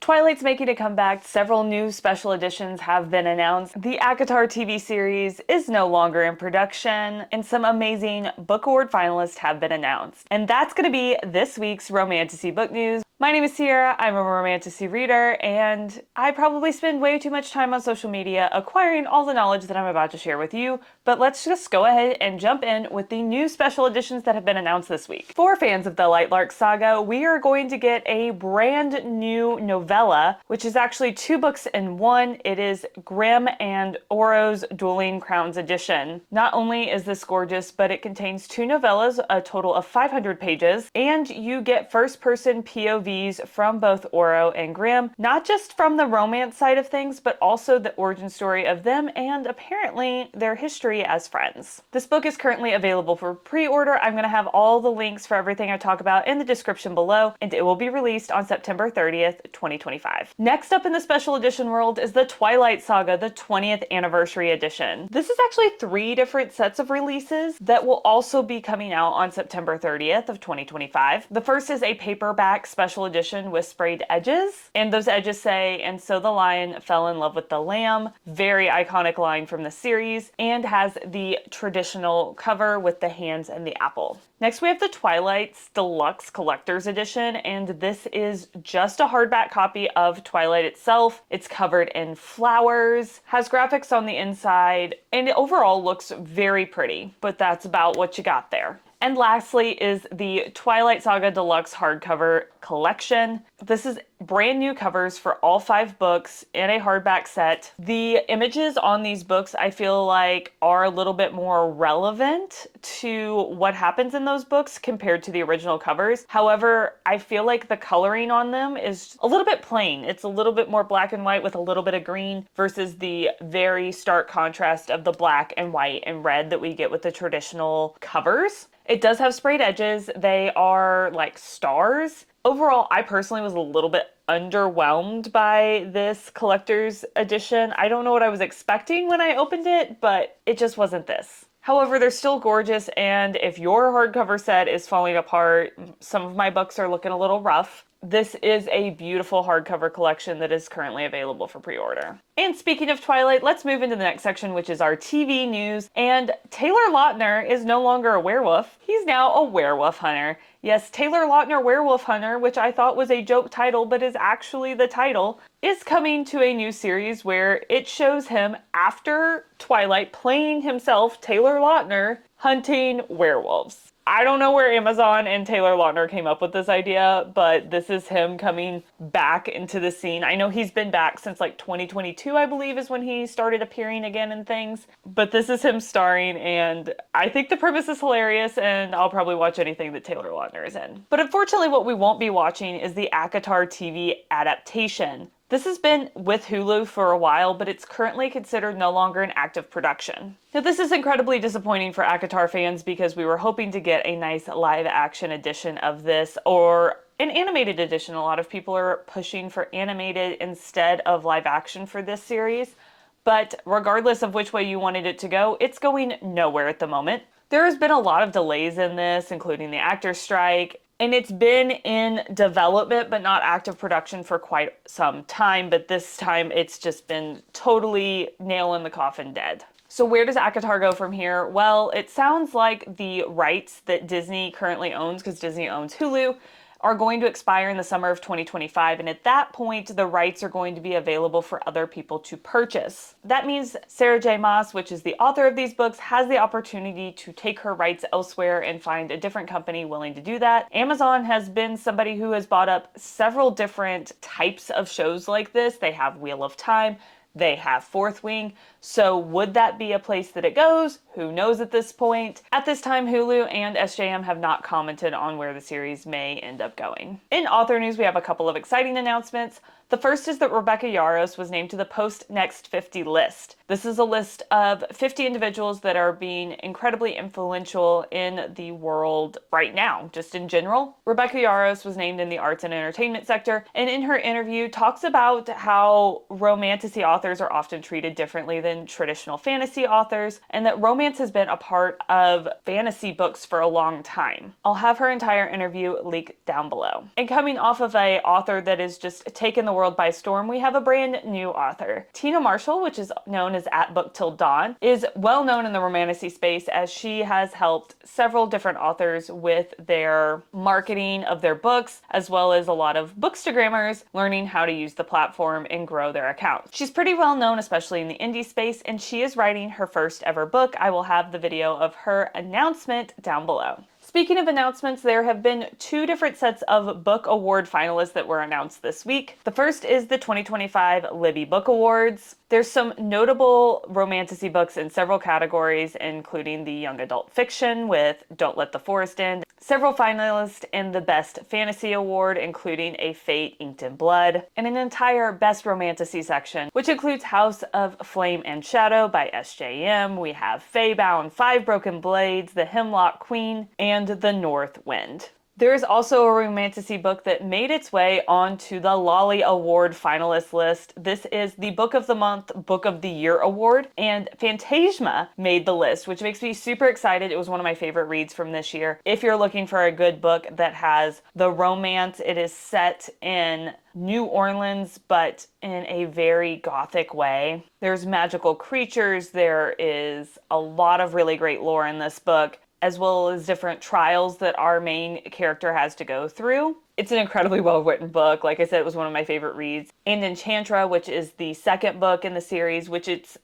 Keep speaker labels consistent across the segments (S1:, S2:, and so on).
S1: Twilight's making a comeback. Several new special editions have been announced. The ACOTAR TV series is no longer in production, and some amazing Book Award finalists have been announced. And that's going to be this week's Romantasy Book News. My name is Sierra, I'm a Romantasy reader, and I probably spend way too much time on social media acquiring all the knowledge that I'm about to share with you, but let's just go ahead and jump in with the new special editions that have been announced this week. For fans of the Lightlark Saga, we are going to get a brand new novella, which is actually 2 books in one. It is Grimm and Oro's Dueling Crowns edition. Not only is this gorgeous, but it contains 2 novellas, a total of 500 pages, and you get first-person POVs from both Oro and Grimm, not just from the romance side of things, but also the origin story of them and apparently their history as friends. This book is currently available for pre-order. I'm going to have all the links for everything I talk about in the description below, and it will be released on September 30th, 2025. Next up in the special edition world is the Twilight Saga, the 20th anniversary edition. This is actually 3 different sets of releases that will also be coming out on September 30th of 2025. The first is a paperback special edition with sprayed edges, and those edges say, "And so the lion fell in love with the lamb," very iconic line from the series, and has the traditional cover with the hands and the apple. Next we have the Twilight's Deluxe Collector's Edition, and this is just a hardback copy of Twilight itself. It's covered in flowers, has graphics on the inside, and it overall looks very pretty, but that's about what you got there. And lastly is the Twilight Saga Deluxe Hardcover Collection. This is brand new covers for all 5 books in a hardback set. The images on these books I feel like are a little bit more relevant to what happens in those books compared to the original covers. However, I feel like the coloring on them is a little bit plain. It's a little bit more black and white with a little bit of green versus the very stark contrast of the black and white and red that we get with the traditional covers. It does have sprayed edges. They are like stars. Overall, I personally was a little bit underwhelmed by this collector's edition. I don't know what I was expecting when I opened it, but it just wasn't this. However, they're still gorgeous, and if your hardcover set is falling apart, some of my books are looking a little rough, this is a beautiful hardcover collection that is currently available for pre-order. And speaking of Twilight, let's move into the next section, which is our TV news. And Taylor Lautner is no longer a werewolf. He's now a werewolf hunter. Yes, Taylor Lautner Werewolf Hunter, which I thought was a joke title, but is actually the title, is coming to a new series where it shows him after Twilight playing himself, Taylor Lautner, hunting werewolves. I don't know where Amazon and Taylor Lautner came up with this idea, but this is him coming back into the scene. I know he's been back since like 2022, I believe, is when he started appearing again in things. But this is him starring, and I think the premise is hilarious, and I'll probably watch anything that Taylor Lautner is in. But unfortunately, what we won't be watching is the ACOTAR TV adaptation. This has been with Hulu for a while, but it's currently considered no longer an active production. Now, this is incredibly disappointing for ACOTAR fans because we were hoping to get a nice live action edition of this, or an animated edition. A lot of people are pushing for animated instead of live action for this series, but regardless of which way you wanted it to go, it's going nowhere at the moment. There has been a lot of delays in this, including the actors' strike, and it's been in development but not active production for quite some time, but this time it's just been totally nail in the coffin dead. So where does ACOTAR go from here? Well, it sounds like the rights that Disney currently owns, because Disney owns Hulu, are going to expire in the summer of 2025, and at that point the rights are going to be available for other people to purchase. That means Sarah J. Maas, which is the author of these books, has the opportunity to take her rights elsewhere and find a different company willing to do that. Amazon has been somebody who has bought up several different types of shows like this. They have Wheel of Time, they have Fourth Wing. So would that be a place that it goes? Who knows at this point? At this time, Hulu and SJM have not commented on where the series may end up going. In author news, we have a couple of exciting announcements. The first is that Rebecca Yarros was named to the Post Next 50 list. This is a list of 50 individuals that are being incredibly influential in the world right now, just in general. Rebecca Yarros was named in the arts and entertainment sector, and in her interview talks about how Romantasy authors authors are often treated differently than traditional fantasy authors, and that romance has been a part of fantasy books for a long time. I'll have her entire interview linked down below. And coming off of an author that has just taken the world by storm, we have a brand new author. Tina Marshall, which is known as At Book Till Dawn, is well known in the romantasy space as she has helped several different authors with their marketing of their books, as well as a lot of bookstagrammers learning how to use the platform and grow their accounts. She's pretty well known, especially in the indie space, and she is writing her first ever book. I will have the video of her announcement down below. Speaking of announcements, there have been 2 different sets of book award finalists that were announced this week. The first is the 2025 Libby Book Awards. There's some notable romantasy books in several categories, including the young adult fiction with Don't Let the Forest In, several finalists in the Best Fantasy Award, including A Fate Inked in Blood, and an entire Best Romantasy section, which includes House of Flame and Shadow by SJM. We have Feybound, Five Broken Blades, The Hemlock Queen, and The North Wind. There is also a romantasy book that made its way onto the Lolly Award finalist list. This is the Book of the Month, Book of the Year Award, and Phantasma made the list, which makes me super excited. It was one of my favorite reads from this year. If you're looking for a good book that has the romance, it is set in New Orleans, but in a very gothic way. There's magical creatures, there is a lot of really great lore in this book, as well as different trials that our main character has to go through. It's an incredibly well-written book. Like I said, it was one of my favorite reads. And Enchantra, which is the second book in the series,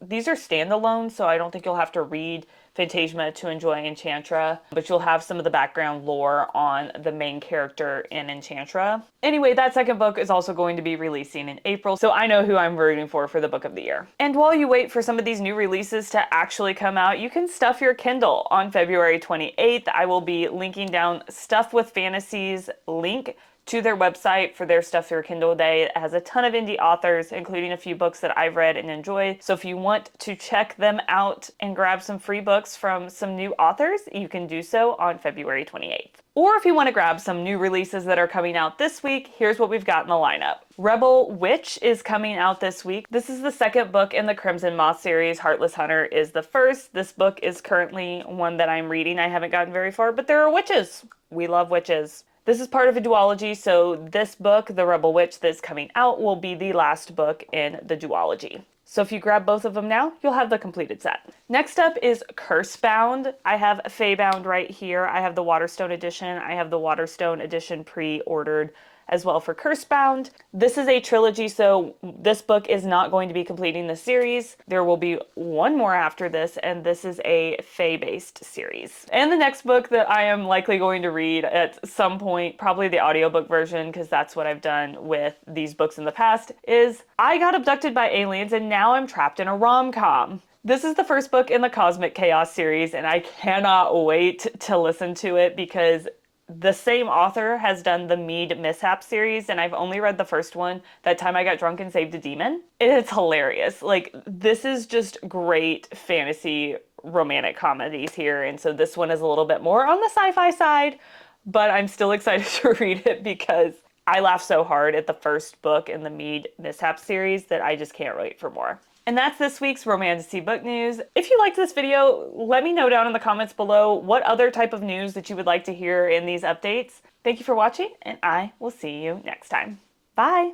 S1: these are standalone, so I don't think you'll have to read Phantasma to enjoy Enchantra, but you'll have some of the background lore on the main character in Enchantra. Anyway, that second book is also going to be releasing in April, so I know who I'm rooting for the Book of the Year. And while you wait for some of these new releases to actually come out, you can stuff your Kindle. On February 28th, I will be linking down Stuff with Fantasies link to their website for their Stuff Your Kindle Day. It has a ton of indie authors, including a few books that I've read and enjoy. So if you want to check them out and grab some free books from some new authors, you can do so on February 28th. Or if you want to grab some new releases that are coming out this week, here's what we've got in the lineup. Rebel Witch is coming out this week. This is the second book in the Crimson Moth series. Heartless Hunter is the first. This book is currently one that I'm reading. I haven't gotten very far, but there are witches. We love witches. This is part of a duology, so this book, The Rebel Witch, that's coming out will be the last book in the duology. So if you grab both of them now, you'll have the completed set. Next up is Cursebound. I have Feybound right here. I have the Waterstone edition. I have the Waterstone edition pre-ordered as well for Cursebound. This is a trilogy, so this book is not going to be completing the series. There will be one more after this, and this is a Fae-based series. And the next book that I am likely going to read at some point, probably the audiobook version, because that's what I've done with these books in the past, is I Got Abducted by Aliens and Now I'm Trapped in a Rom-Com. This is the first book in the Cosmic Chaos series, and I cannot wait to listen to it because the same author has done the Mead Mishap series, and I've only read the first one, That Time I Got Drunk and Saved a Demon. It's hilarious. Like, this is just great fantasy romantic comedies here, and so this one is a little bit more on the sci-fi side, but I'm still excited to read it because I laughed so hard at the first book in the Mead Mishap series that I just can't wait for more. And that's this week's Romantasy Book News. If you liked this video, let me know down in the comments below what other type of news that you would like to hear in these updates. Thank you for watching, and I will see you next time. Bye!